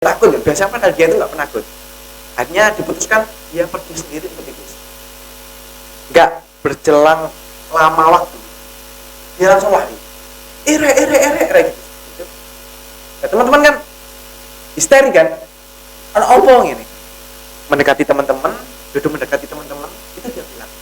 takut ya, biasanya padahal dia itu nggak penakut. Akhirnya diputuskan dia pergi sendiri untuk itu. Nggak berjelang lama waktu, dia langsung lari. Ere gitu. Nah, teman-teman kan histeri kan? Ada opong ini. Mendekati teman-teman, duduk mendekati teman-teman, itu dia bilang.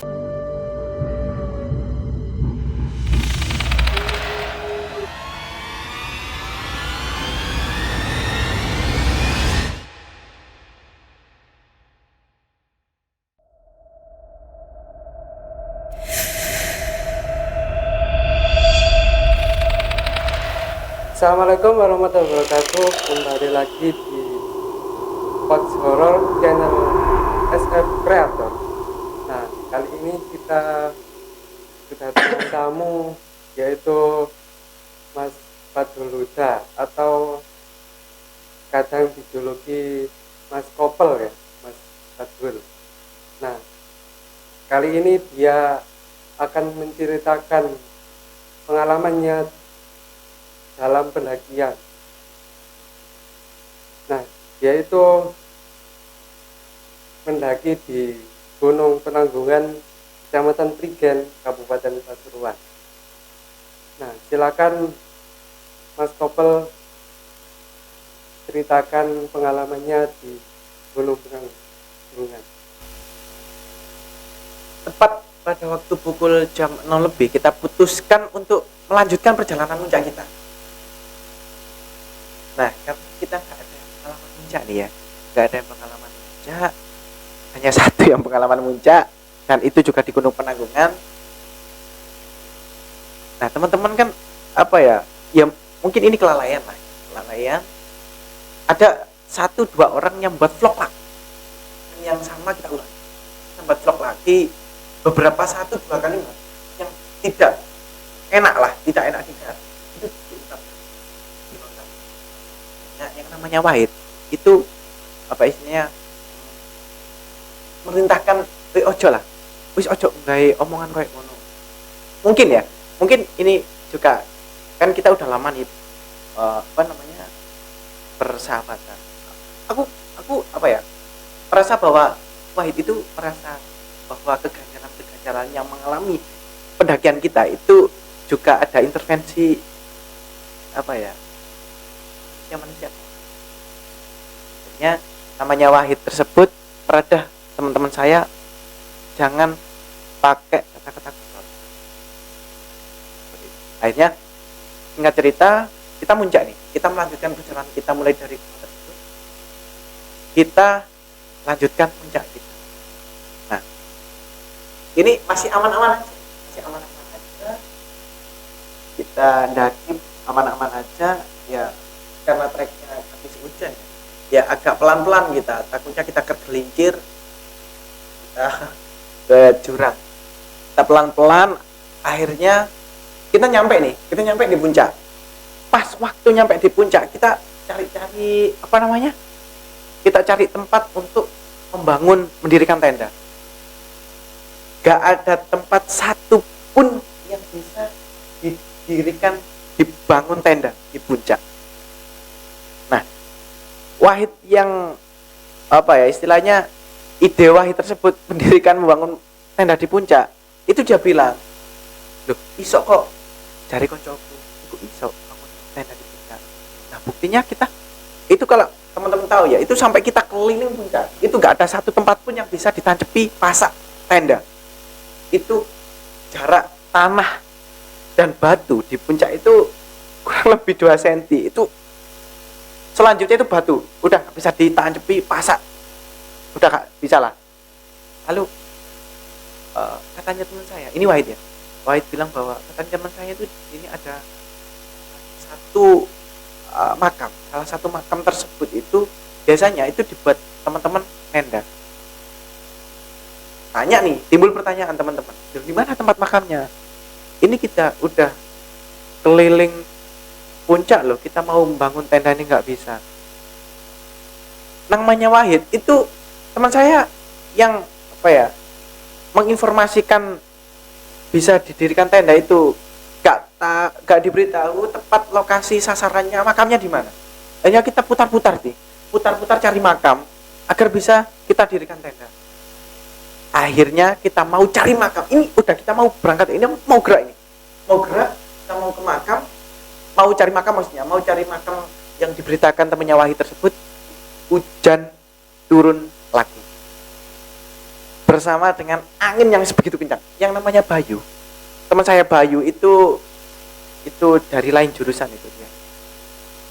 Assalamualaikum warahmatullahi wabarakatuh. Kembali lagi di Pods Horror channel SF Creator. Nah, kali ini kita sudah tamu yaitu Mas Fadul Huda atau kadang dijuluki Mas Kopel ya, Mas Fadul. Nah, kali ini dia akan menceritakan pengalamannya dalam pendakian. Nah, yaitu mendaki di Gunung Penanggungan, Kecamatan Prigen, Kabupaten Pasuruan. Nah, silakan Mas Kopel ceritakan pengalamannya di Gunung Penanggungan. Tepat pada waktu pukul jam 0 lebih kita putuskan untuk melanjutkan perjalanan puncak kita. Nah, karena kita nggak ada pengalaman puncak nih ya, nggak ada pengalaman puncak, hanya satu yang pengalaman puncak, dan itu juga di Gunung Penanggungan. Nah, teman-teman kan apa ya mungkin ini kelalaian. Ada 1-2 orang yang buat vlog lagi, yang sama kita ulang, kita buat vlog lagi beberapa 1-2 kali yang tidak enak didengar. Itu diungkap. Nah, yang namanya Wahid itu apa istilahnya merintahkan ojo gawe omongan kayak ngono. Mungkin ini juga kan kita udah lama nih persahabatan. Aku merasa bahwa Wahid itu merasa bahwa keganjaran yang mengalami pendakian kita itu juga ada intervensi manusia. Akhirnya namanya Wahid tersebut peradah teman-teman saya jangan pakai kata-kata kotor. Akhirnya singkat cerita kita muncak nih, kita melanjutkan perjalanan kita mulai dari gunung tersebut. Kita lanjutkan puncak kita. Nah, ini masih aman-aman aja. Kita daki aman-aman aja ya. Karena treknya habis hujan ya agak pelan-pelan kita, takutnya kita tergelincir kita ke jurang. Kita pelan-pelan, akhirnya kita nyampe di puncak. Pas waktu nyampe di puncak kita cari kita cari tempat untuk mendirikan tenda. Gak ada tempat satu pun yang bisa dibangun tenda di puncak. Wahid yang istilahnya ide Wahid tersebut membangun tenda di puncak, itu dia bilang, loh iso kok cari koncoku iku iso bangun tenda di puncak. Nah, buktinya kita itu, kalau teman-teman tahu ya, itu sampai kita keliling puncak itu gak ada satu tempat pun yang bisa ditancepi pasak tenda. Itu jarak tanah dan batu di puncak itu kurang lebih 2 cm. Itu selanjutnya itu batu, udah gak bisa ditancepi pasak, udah gak bisa lah. Lalu katanya teman saya, ini Wahid ya, Wahid bilang bahwa katanya teman saya itu ini ada salah satu makam tersebut itu biasanya itu dibuat teman-teman tenda. Tanya nih, timbul pertanyaan teman-teman, di mana tempat makamnya? Ini kita udah keliling puncak loh, kita mau membangun tenda ini nggak bisa. Namanya Wahid itu teman saya yang menginformasikan bisa didirikan tenda itu gak diberitahu tepat lokasi sasarannya makamnya di mana. Hanya kita putar-putar putar-putar cari makam agar bisa kita dirikan tenda. Akhirnya kita mau cari makam. Ini udah kita mau berangkat, ini mau gerak ini. Mau gerak, kita mau ke makam, mau cari makam maksudnya, mau cari makam yang diberitakan temannya Wahid tersebut. Hujan turun lagi. Bersama dengan angin yang sebegitu kencang. Yang namanya Bayu. Teman saya Bayu itu dari lain jurusan itu dia.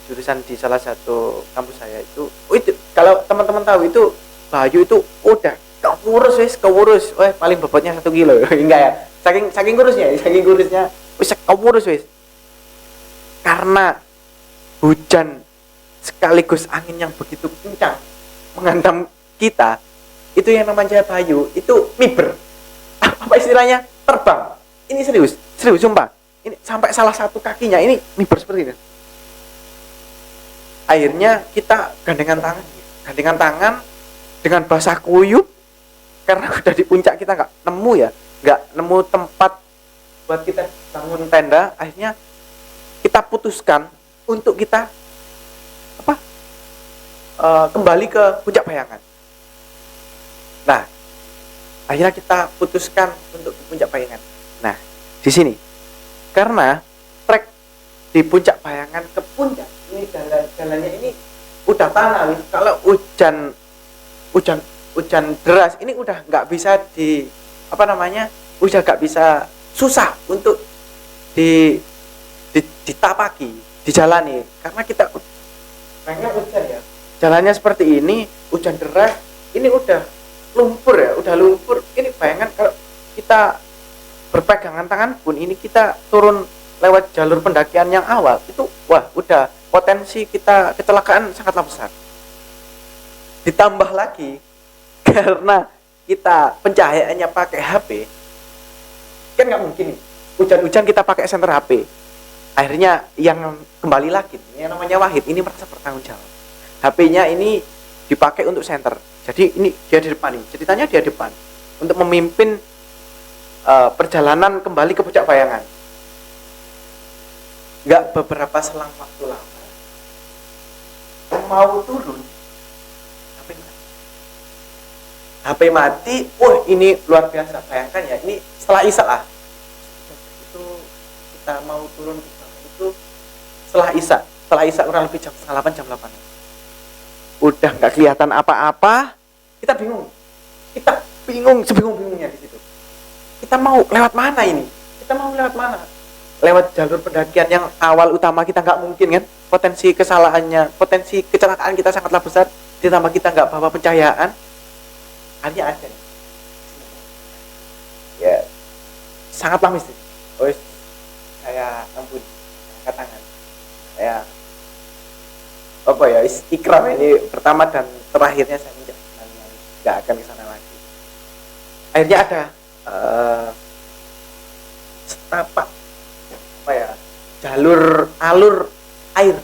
Jurusan di salah satu kampus saya itu. Itu kalau teman-teman tahu itu Bayu itu udah kewurus, paling bobotnya 1 kilo. Enggak ya, saking kurusnya, wis kewurus wis. Karena hujan sekaligus angin yang begitu kencang menghantam kita, itu yang namanya Bayu, itu miber. Apa istilahnya? Terbang. Ini serius sumpah. Ini sampai salah satu kakinya ini miber seperti ini. Akhirnya kita gandengan tangan dengan basah kuyup. Karena udah di puncak kita nggak nemu tempat buat kita bangun tenda. Akhirnya kita putuskan untuk kita kembali ke Puncak Bayangan. Nah, akhirnya kita putuskan untuk ke Puncak Bayangan. Nah, di sini karena trek di Puncak Bayangan ke puncak ini jalannya ini udah tanah. Kalau hujan deras ini udah nggak bisa udah nggak bisa, susah untuk ditapaki, dijalani karena kita pengen hujan ya. Jalannya seperti ini, hujan deras, ini udah lumpur. Ini Bayangan kalau kita berpegangan tangan pun ini kita turun lewat jalur pendakian yang awal itu udah potensi kita kecelakaan sangatlah besar. Ditambah lagi karena kita pencahayaannya pakai HP, kan nggak mungkin hujan-hujan kita pakai senter HP. Akhirnya yang kembali lagi, yang namanya Wahid ini merasa bertanggung jawab. HP-nya ini dipakai untuk senter. Jadi ini dia di depan nih, ceritanya dia di depan untuk memimpin perjalanan kembali ke Puncak Bayangan. Nggak beberapa selang waktu lama, mau turun, HP mati. Ini luar biasa. Bayangkan ya, ini setelah Isya lah. Itu kita mau turun ke bawah itu setelah Isya kurang lebih jam 7:30, jam 8. Udah nggak kelihatan apa-apa. Kita bingung sebingung-bingungnya di situ. Kita mau lewat mana ini? Lewat jalur pendakian yang awal utama kita nggak mungkin kan? Potensi kecelakaan kita sangatlah besar. Ditambah kita nggak bawa pencahayaan. Hanya ada ya, sangatlah mistis. Saya ampun, angkat tangan. Saya ikrar ini pertama dan terakhirnya saya nggak akan ke sana lagi. Akhirnya ada setapak alur air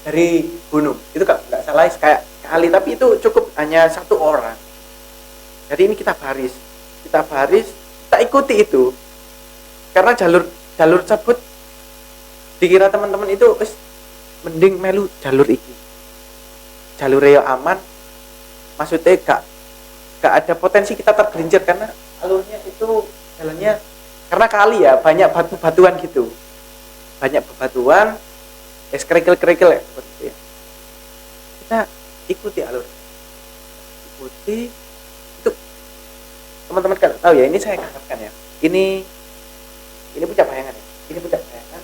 dari gunung. Itu nggak salah kayak kali, tapi itu cukup hanya 1 orang. Jadi ini kita baris, kita ikuti itu. Karena jalur tersebut dikira teman-teman itu mending melu jalur iki. Jalur yang aman, maksudnya gak ada potensi kita tergelincir karena alurnya itu jalannya karena kali ya, banyak batu-batuan gitu. Banyak bebatuan, kerikil-kerikil ya seperti itu ya. Kita ikuti alur. Teman-teman kan tahu ya, ini saya katakan ya, ini Puncak Bayangan ya, ini Puncak Bayangan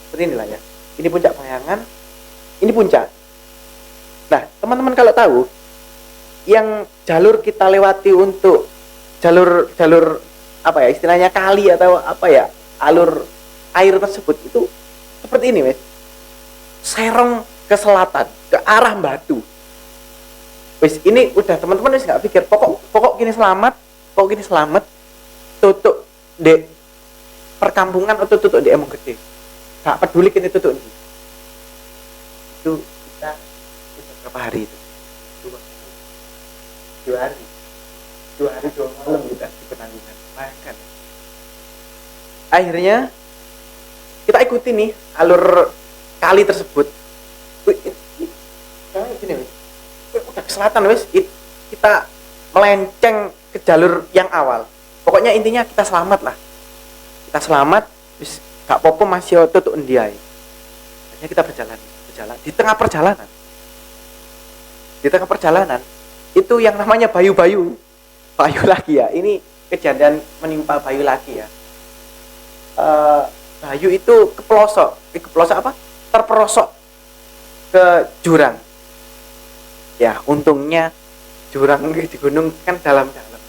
seperti inilah ya, ini Puncak Bayangan, ini puncak. Nah, teman-teman kalau tahu yang jalur kita lewati untuk jalur istilahnya kali atau alur air tersebut itu seperti ini wes, serong ke selatan ke arah Batu. Wes ini udah teman-teman wes nggak pikir pokok gini selamat tutup di perkampungan atau tutup di Emong Gede, nggak peduli kini tutup di itu. Kita berapa hari itu, 2 hari 2 malam kita di penanggungan. Bayangkan, akhirnya kita ikuti nih alur kali tersebut. Gini, udah ke selatan wis kita melenceng ke jalur yang awal. Pokoknya intinya kita selamat lah. Kita selamat, wis gak apa-apa masih tutuk endiai. Akhirnya kita berjalan. Di tengah perjalanan itu yang namanya Bayu lagi ya. Ini kejadian menimpa Bayu lagi ya. Bayu itu terperosok ke jurang. Ya, untungnya jurang di gunung kan dalam-dalam.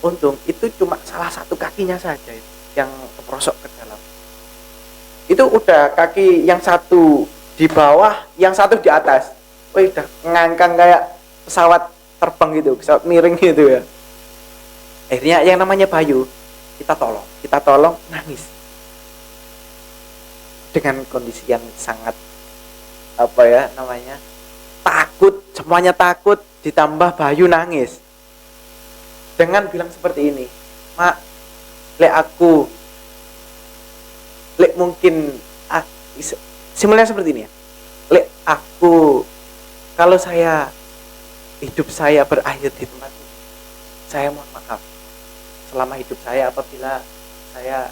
Untung itu cuma salah satu kakinya saja yang terperosok ke dalam. Itu udah kaki yang satu di bawah, yang satu di atas. Wih, udah ngangkang kayak pesawat terbang gitu, pesawat miring gitu ya. Akhirnya yang namanya Bayu kita tolong nangis dengan kondisi yang sangat takut, semuanya takut, ditambah Bayu nangis dengan bilang seperti ini, mak, mungkin simulnya seperti ini ya, aku kalau hidup saya berakhir di tempat ini, saya mohon maaf selama hidup saya apabila saya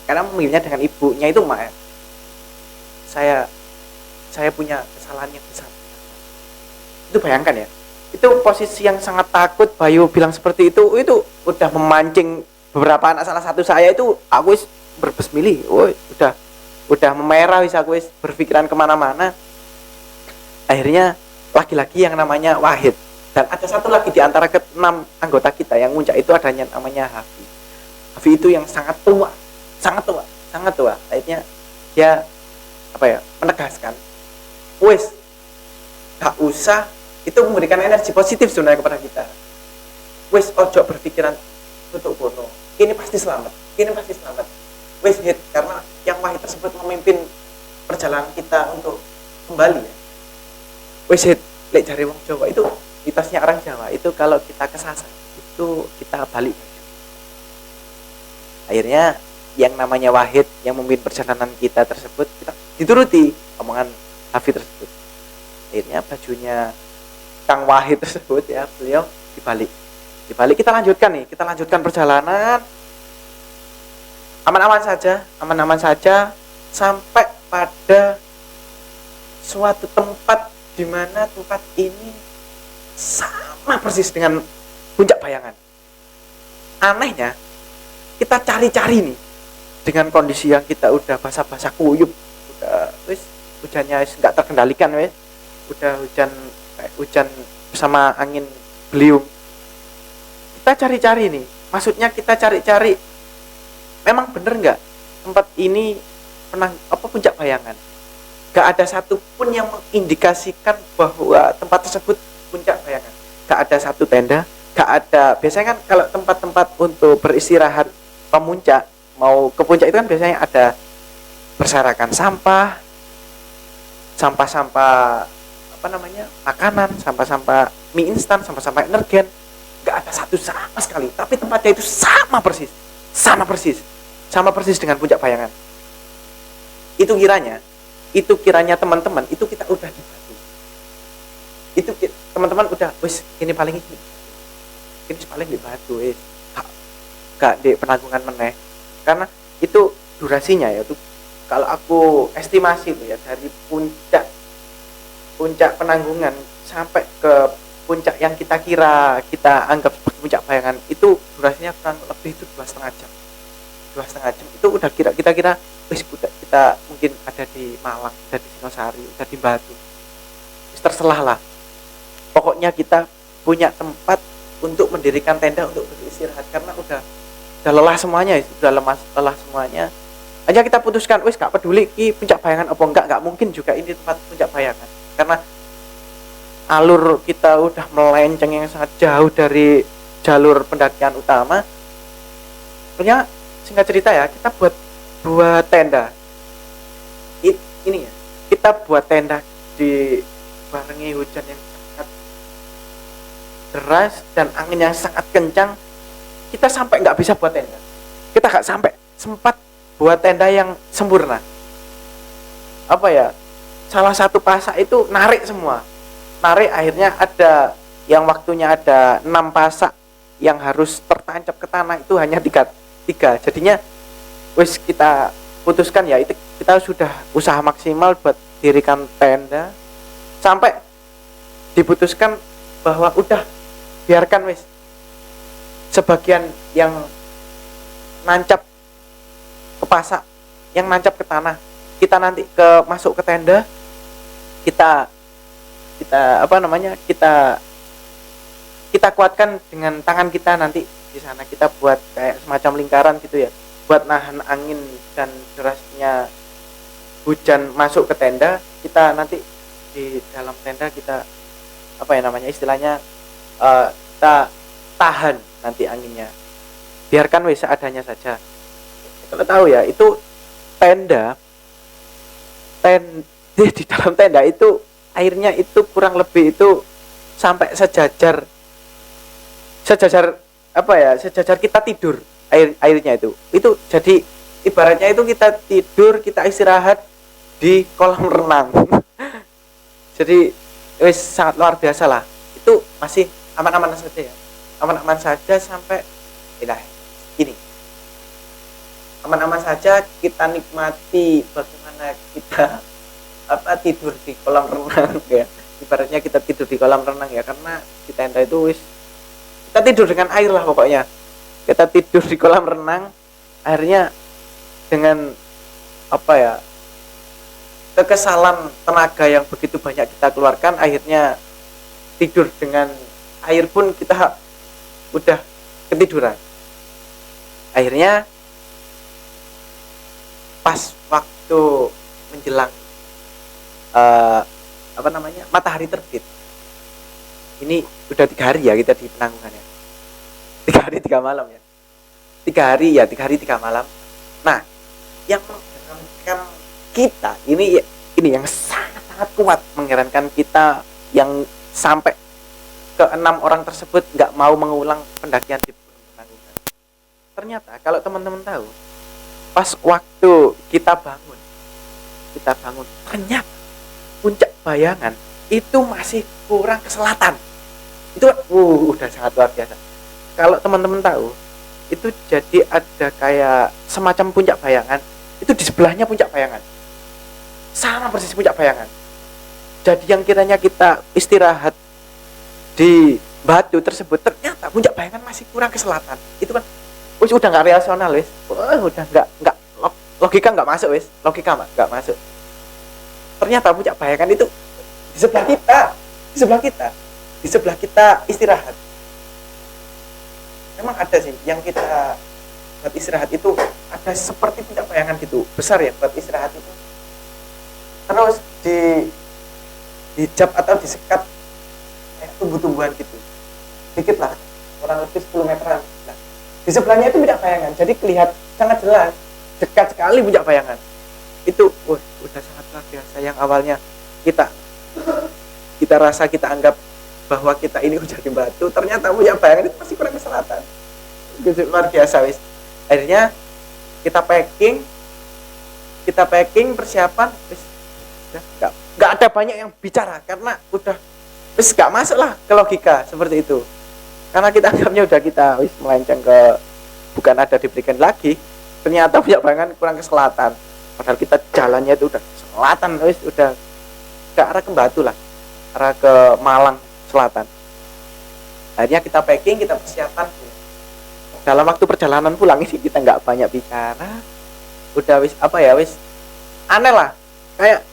karena memilihnya dengan ibunya itu mak ya, saya punya kesalahan yang besar. Itu bayangkan ya, itu posisi yang sangat takut. Bayu bilang seperti itu udah memancing beberapa anak, salah satu saya itu aku wis berbesmili, udah memerah wis, aku wis berpikiran kemana-mana. Akhirnya laki-laki yang namanya Wahid dan ada satu lagi di antara ke-6 anggota kita yang muncak itu adanya namanya Hafi itu yang sangat tua. Akhirnya dia menegaskan, wes gak usah, itu memberikan energi positif sebenarnya kepada kita. Wes ojo berpikiran tutup bono, ini pasti selamat. Wes hit, karena yang Wahid tersebut memimpin perjalanan kita untuk kembali ya. Wes hit, lek jari wong Jawa itu, mitosnya orang Jawa itu kalau kita kesasar itu kita balik. Akhirnya yang namanya Wahid yang memimpin perjalanan kita tersebut, kita dituruti omongan Hafi tersebut. Akhirnya bajunya Kang Wahid tersebut ya, beliau dibalik kita lanjutkan perjalanan aman-aman saja sampai pada suatu tempat di mana tempat ini sama persis dengan Puncak Bayangan. Anehnya kita cari-cari nih dengan kondisi yang kita udah basah-basah kuyup, udah hujannya nggak terkendalikan udah hujan bersama angin beliung. Kita cari-cari nih, maksudnya kita cari-cari memang bener nggak tempat ini Puncak Bayangan. Gak ada satupun yang mengindikasikan bahwa tempat tersebut Puncak Bayangan. Gak ada satu tenda, gak ada. Biasanya kan kalau tempat-tempat untuk beristirahat pemuncak, mau ke puncak itu kan biasanya ada berserakan sampah makanan, sampah-sampah mie instan, sampah-sampah energen. Gak ada satu sama sekali, tapi tempatnya itu sama persis dengan Puncak Bayangan. Itu kiranya teman-teman itu kita udah di batu. Itu teman-teman udah ini paling di batu gak di penanggungan meneh, karena itu durasinya ya itu kalau aku estimasi itu ya, dari puncak penanggungan sampai ke puncak yang kita anggap sebagai Puncak Bayangan itu durasinya kurang lebih itu 2,5 jam itu udah kita kira kita mungkin ada di Malang, ada di Sinosari, ada di Batu, terserah lah. Pokoknya kita punya tempat untuk mendirikan tenda untuk beristirahat karena udah lelah semuanya, lelah semuanya. Aja kita putuskan, gak peduli ki Puncak Bayangan apa enggak mungkin juga ini tempat Puncak Bayangan karena alur kita udah melenceng yang sangat jauh dari jalur pendakian utama. Punya singkat cerita ya, kita buat tenda. Ini ya, kita buat tenda di barengi hujan yang sangat deras dan angin yang sangat kencang. Kita sampai nggak bisa buat tenda. Kita nggak sampai sempat buat tenda yang sempurna. Salah satu pasak itu narik semua. narik, akhirnya ada yang waktunya ada 6 pasak yang harus tertancap ke tanah itu hanya tiga. Jadinya wis kita putuskan ya itu kita sudah usaha maksimal buat dirikan tenda, sampai diputuskan bahwa udah biarkan wis sebagian yang nancap ke pasak, yang nancap ke tanah, kita nanti masuk ke tenda, kita kita kuatkan dengan tangan kita, nanti di sana kita buat kayak semacam lingkaran gitu ya, buat nahan angin dan derasnya hujan masuk ke tenda. Kita nanti di dalam tenda kita istilahnya kita tahan nanti anginnya, biarkan wis seadanya saja. Kalau tahu ya, itu tenda di dalam tenda itu airnya itu kurang lebih itu sampai sejajar kita tidur, airnya itu jadi ibaratnya itu kita tidur, kita istirahat di kolam renang. Jadi wis sangat luar biasa lah. Itu masih aman-aman saja ya, aman-aman saja sampai ini aman-aman saja kita nikmati bagaimana kita tidur di kolam renang ya, ibaratnya kita tidur di kolam renang ya, karena di tenda itu wis kita tidur dengan air lah pokoknya. Kita tidur di kolam renang, akhirnya dengan kekesalan tenaga yang begitu banyak kita keluarkan, akhirnya tidur dengan air pun kita udah ketiduran. Akhirnya pas waktu menjelang matahari terbit, ini udah 3 hari ya kita di penanggungan ya, 3 hari 3 malam ya, 3 hari 3 malam. Nah, yang mengherankan kita ini yang sangat kuat mengherankan kita, yang sampai ke 6 orang tersebut nggak mau mengulang pendakian di penanggungan. Ternyata kalau teman-teman tahu, pas waktu kita bangun ternyata puncak Bayangan itu masih kurang ke selatan. Itu udah sangat luar biasa. Kalau teman-teman tahu, itu jadi ada kayak semacam puncak Bayangan, itu di sebelahnya puncak Bayangan, sama persis puncak Bayangan. Jadi yang kiranya kita istirahat di batu tersebut, ternyata puncak Bayangan masih kurang ke selatan. Itu kan wis udah nggak rasional wis, udah nggak logika nggak masuk wis, logika nggak masuk. Ternyata puncak Bayangan itu di sebelah kita istirahat. Memang ada sih yang kita buat istirahat itu ada seperti puncak Bayangan gitu, besar ya buat istirahat itu. Terus di jab atau disekat kayak tumbuh-tumbuhan gitu, dikit lah, kurang lebih 10 meteran. Nah, di sebelahnya itu puncak Bayangan, jadi kelihatan sangat jelas, dekat sekali puncak Bayangan. Itu udah sangat luar biasa. Yang awalnya kita rasa, kita anggap bahwa kita ini udah di batu, ternyata puncak Bayangan itu masih kurang ke selatan. Itu luar biasa wis. Akhirnya kita packing persiapan wis, nggak ada banyak yang bicara karena udah wis nggak masuk lah ke logika seperti itu, karena kita anggapnya udah kita wis melenceng ke bukan ada diberikan lagi, ternyata puncak Bayangan kurang ke selatan, padahal kita jalannya itu udah selatan wis, udah ke arah ke Batu lah, arah ke Malang Selatan. Akhirnya kita packing, kita persiapan. Dalam waktu perjalanan pulang ini kita nggak banyak bicara, udah wis wis aneh lah, kayak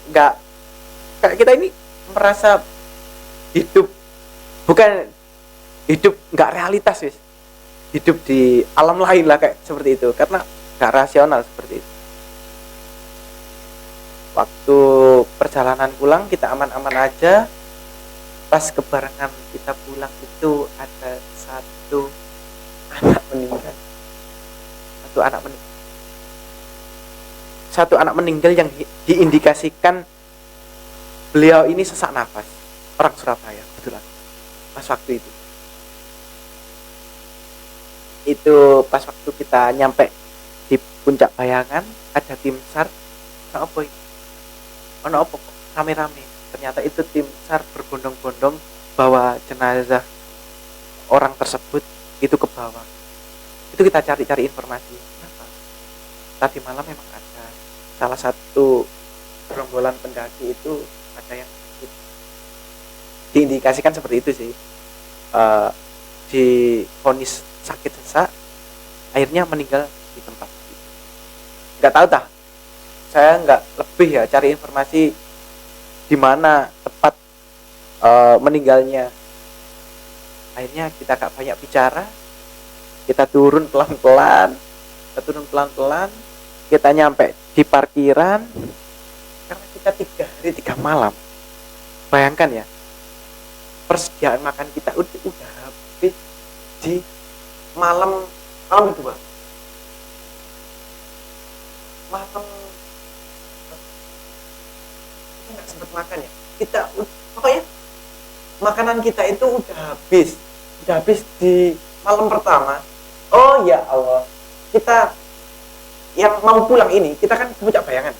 kita ini merasa hidup nggak realitas wis, hidup di alam lain lah kayak seperti itu, karena nggak rasional seperti itu. Waktu perjalanan pulang kita aman-aman aja. Pas kebarengan kita pulang itu ada satu anak meninggal yang diindikasikan beliau ini sesak nafas, orang Surabaya kebetulan. Pas waktu itu pas waktu kita nyampe di puncak Bayangan, ada tim SAR. Ono apa kok rame-rame? ternyata itu tim SAR berbondong-bondong bawa jenazah orang tersebut itu ke bawah. Itu kita cari-cari informasi. Kenapa? Tadi malam memang ada salah satu gerombolan pendaki itu ada yang diindikasikan seperti itu sih. Divonis sakit sesak, akhirnya meninggal di tempat. Nggak tahu dah, saya nggak lebih ya cari informasi di mana tepat meninggalnya. Akhirnya kita gak banyak bicara, kita turun pelan-pelan, kita nyampe di parkiran. Karena kita 3 hari 3 malam, bayangkan ya, persediaan makan kita udah habis di malam kedua. Malam kita nggak sempat makan ya. Kita pokoknya makanan kita itu udah habis di malam pertama. Oh ya Allah, kita yang mau pulang ini, kita kan punya bayangan.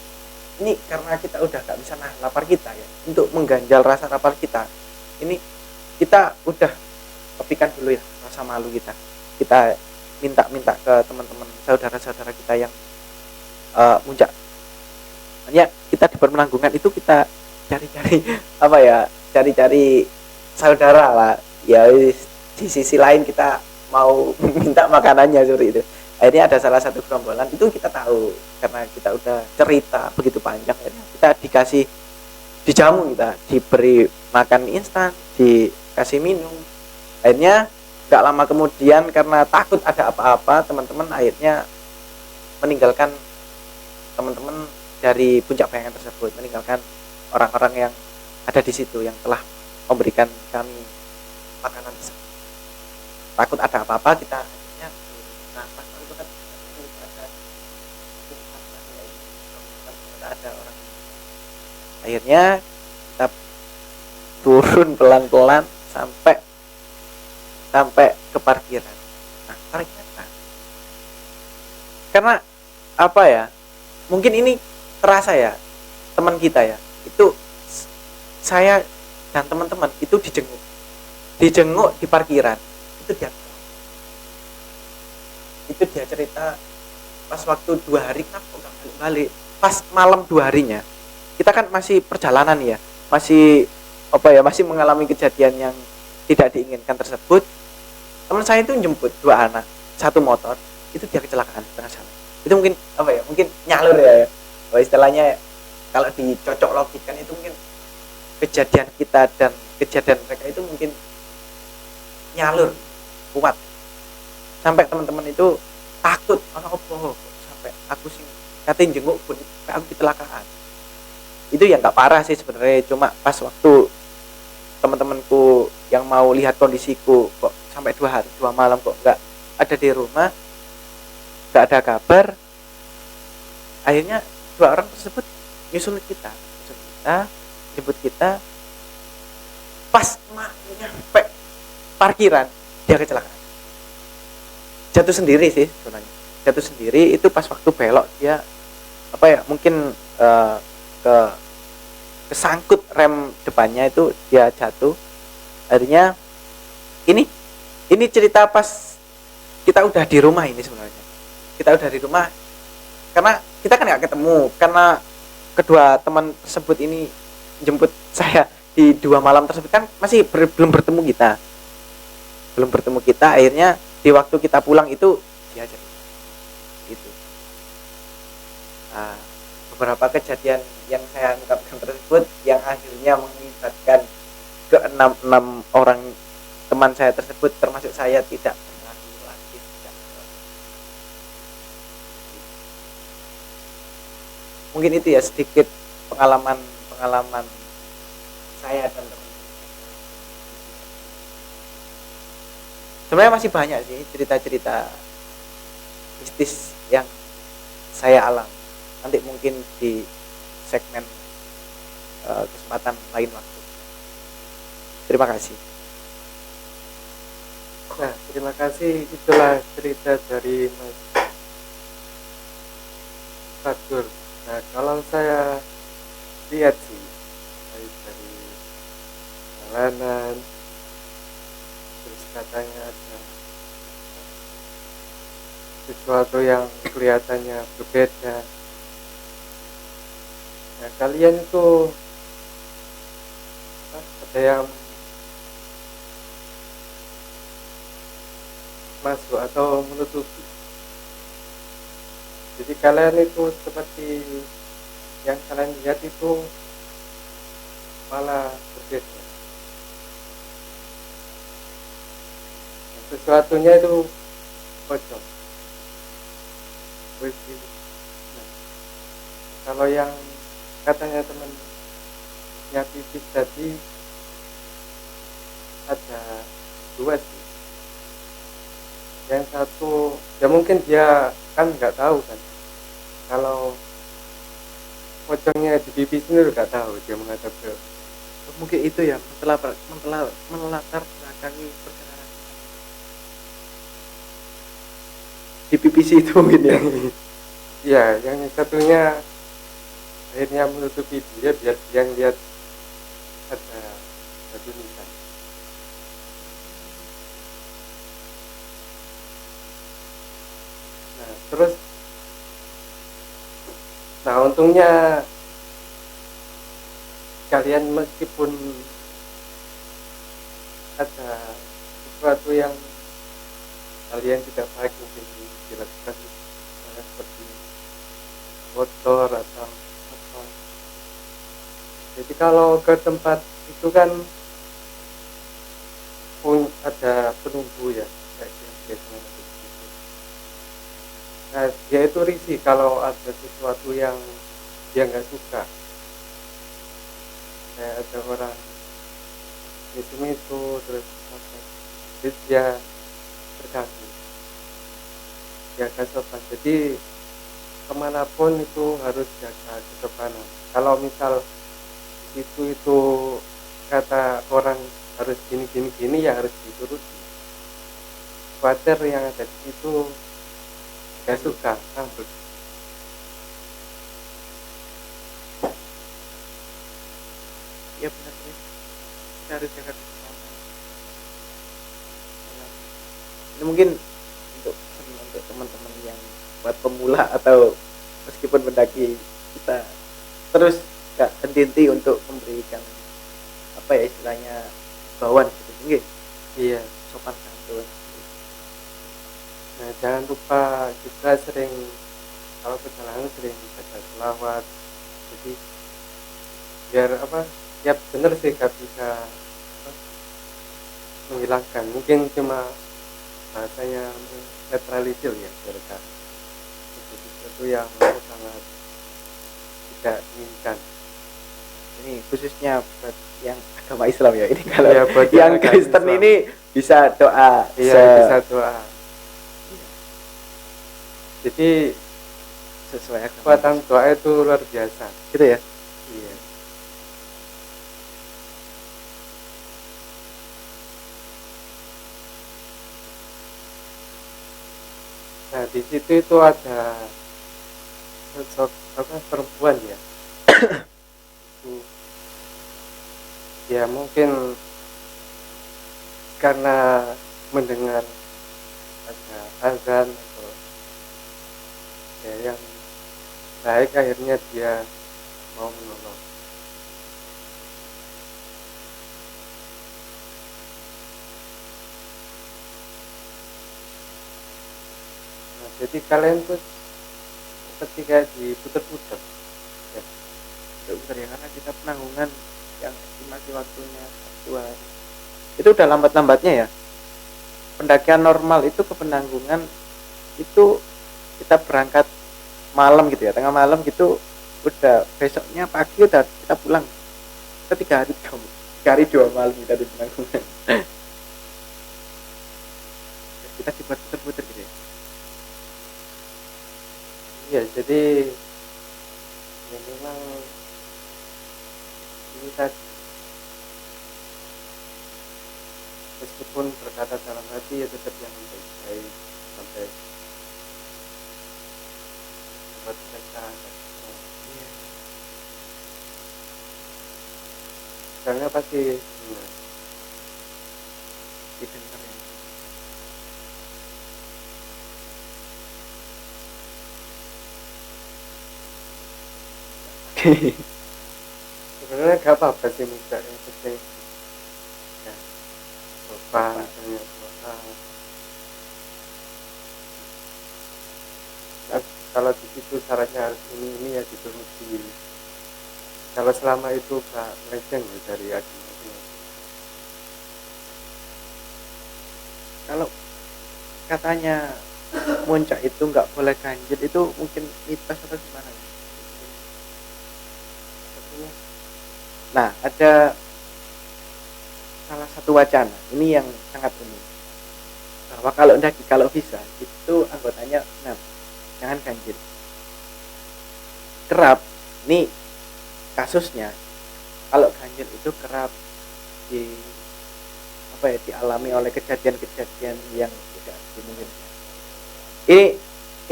Ini karena kita udah gak bisa nahan lapar kita ya, untuk mengganjal rasa lapar kita. Ini kita udah kepikan dulu ya rasa malu kita. Kita minta ke teman-teman saudara-saudara kita yang muncak. Hanya kita di Permenanggungan itu kita cari-cari cari-cari saudara lah. Ya di sisi lain kita mau minta makanannya seperti itu. Akhirnya ada salah satu gerombolan itu kita tahu karena kita udah cerita begitu panjang, akhirnya kita dikasih dijamu, kita diberi makan instan, dikasih minum. Akhirnya gak lama kemudian karena takut ada apa-apa, teman-teman akhirnya meninggalkan teman-teman dari puncak bayangan tersebut, meninggalkan orang-orang yang ada di situ yang telah memberikan kami makanan tersebut. Takut ada apa-apa, kita akhirnya pas itu kan ada orang, akhirnya kita turun pelan-pelan sampai ke parkiran. Nah, ternyata karena apa ya, mungkin ini terasa ya, teman kita ya, itu saya dan teman-teman itu dijenguk di parkiran. Itu dia cerita pas waktu 2 hari kenapa udah balik pas malam 2 harinya kita kan masih perjalanan ya, masih mengalami kejadian yang tidak diinginkan tersebut. Teman saya itu jemput 2 anak 1 motor, itu dia kecelakaan di tengah jalan. Itu mungkin nyalur ya, istilahnya kalau dicocok logikan itu mungkin kejadian kita dan kejadian mereka itu mungkin nyalur kuat sampai teman-teman itu takut, sampai aku sing katain jenguk pun aku kecelakaan. Itu yang nggak parah sih sebenarnya, cuma pas waktu teman-temanku yang mau lihat kondisiku kok sampai 2 hari 2 malam kok nggak ada di rumah, nggak ada kabar. Akhirnya 2 orang tersebut jemput kita pas nyampe parkiran dia kecelakaan. Jatuh sendiri sih sebenarnya, jatuh sendiri itu pas waktu belok dia mungkin kesangkut rem depannya, itu dia jatuh. Akhirnya ini cerita pas kita udah di rumah. Ini sebenarnya kita udah di rumah karena kita kan nggak ketemu, karena kedua teman tersebut ini jemput saya di 2 malam tersebut kan masih belum bertemu kita. Akhirnya di waktu kita pulang itu dia jadi itu. Beberapa kejadian yang saya ungkapkan tersebut yang akhirnya mengakibatkan ke 6 orang teman saya tersebut termasuk saya tidak berlaku lagi. Mungkin itu ya sedikit pengalaman saya dan teman. Sebenarnya masih banyak sih cerita-cerita mistis yang saya alami. Nanti mungkin di segmen kesempatan lain waktu. Terima kasih. Nah, terima kasih. Itulah cerita dari Mas Fagur. Nah, kalau saya lihat sih dari jalanan, terus katanya ada sesuatu yang kelihatannya berbeda. Nah, kalian itu ada yang masuk atau menutupi. Jadi kalian itu seperti yang kalian lihat itu malah berbeda. Nah, sesuatunya itu pocong. Nah, kalau yang katanya temannya pipis tadi ada dua sih. Yang satu ya mungkin dia kan nggak tahu kan kalau pocongnya di pipis ini nggak tahu dia menghadap ke Mungkin itu ya melatar belakangi perjalanan di PPC itu mungkin ya. ya yang satunya akhirnya menutupi dia biar dia lihat ada batu nisan. Nah terus untungnya kalian meskipun ada sesuatu yang kalian tidak baik mungkin dilakukan seperti kotor atau apa. Jadi kalau ke tempat itu kan ada penunggu ya kayak yang biasanya ada di situ. Nah dia itu risih kalau ada sesuatu yang dia nggak suka, kayak ada orang itu terus apa, jadi dia terganggu, dia agak sopan. Jadi kemanapun itu harus jaga kesopanan. Kalau misal itu kata orang harus gini ya harus dituruti. Wajar yang ada di situ gak suka ngambek. Ya benar ya. Kita harus jaga keselamatan. Ini mungkin untuk teman-teman yang buat pemula atau meskipun mendaki kita terus gak henti-henti untuk memberikan apa ya istilahnya bawaan gitu mungkin Iya. sopan santun. Nah jangan lupa kita sering kalau perjalanan sering baca selawat. Jadi biar apa ya bener sih gak bisa menghilangkan, mungkin cuma bahasanya netralisir ya biar gak itu yang sangat tidak diinginkan. Ini khususnya buat yang agama Islam ya ini kalau Iya, buat yang agama Kristen Islam. ini bisa doa Iya bisa doa. Jadi sesuai agama kekuatan doa itu luar biasa. gitu ya. Iya. Nah di situ itu ada sosok apa perempuan ya. Itu ya mungkin karena mendengar ada azan atau ya yang baik akhirnya dia mau menolong. Nah, jadi kalian tuh ketika diputer-puter ya, Dokter ya karena kita penanggungan yang estimasi waktunya 1 hari itu udah lambat-lambatnya ya. Pendakian normal itu ke penanggungan itu kita berangkat malam gitu ya, tengah malam gitu, udah besoknya pagi udah kita pulang. Kita 3 hari 2 malam kita di penanggungan. Kita dibuat puter-puter gitu ya. iya jadi ya memang ini tadi meskipun berkata dalam hati ya tetap yang baik-baik sampai buat mereka. Iya. misalnya pasti dengar. didengar ya. Oke. Sebenarnya gak apa-apa sih minta, yang penting ya sopan, misalnya doa. Nah, kalau di situ syaratnya harus ini ya dituruti. Kalau selama itu gak melenceng ya dari agama itu. Kalau katanya muncak itu nggak boleh ganjil, itu mungkin mitos atau gimana ya? Artinya, Nah, ada salah satu wacana ini yang sangat unik, bahwa kalau bisa itu anggotanya 6, jangan ganjil. Kerap nih kasusnya, kalau ganjil itu kerap di apa ya, dialami oleh kejadian-kejadian yang tidak dimungkinkan.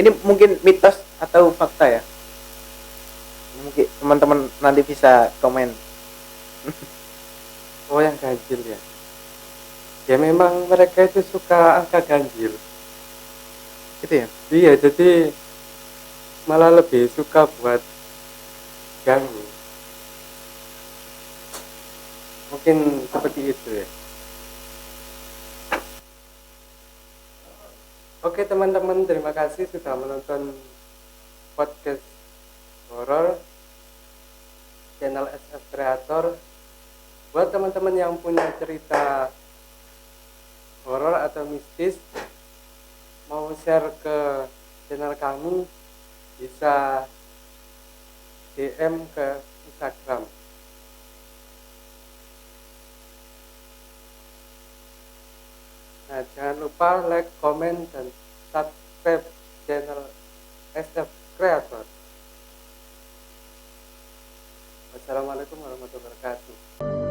Ini mungkin mitos atau fakta ya, mungkin teman-teman nanti bisa komen. oh yang ganjil ya. Ya memang mereka itu suka angka ganjil. Gitu ya. Iya, jadi malah lebih suka buat ganggu. Mungkin seperti itu ya. Oke teman-teman, terima kasih sudah menonton podcast horor channel SF Creator. Buat teman-teman yang punya cerita horor atau mistis, mau share ke channel kami, bisa DM ke Instagram. Nah, jangan lupa like, comment, dan subscribe channel SF Creator. Wassalamualaikum warahmatullahi wabarakatuh.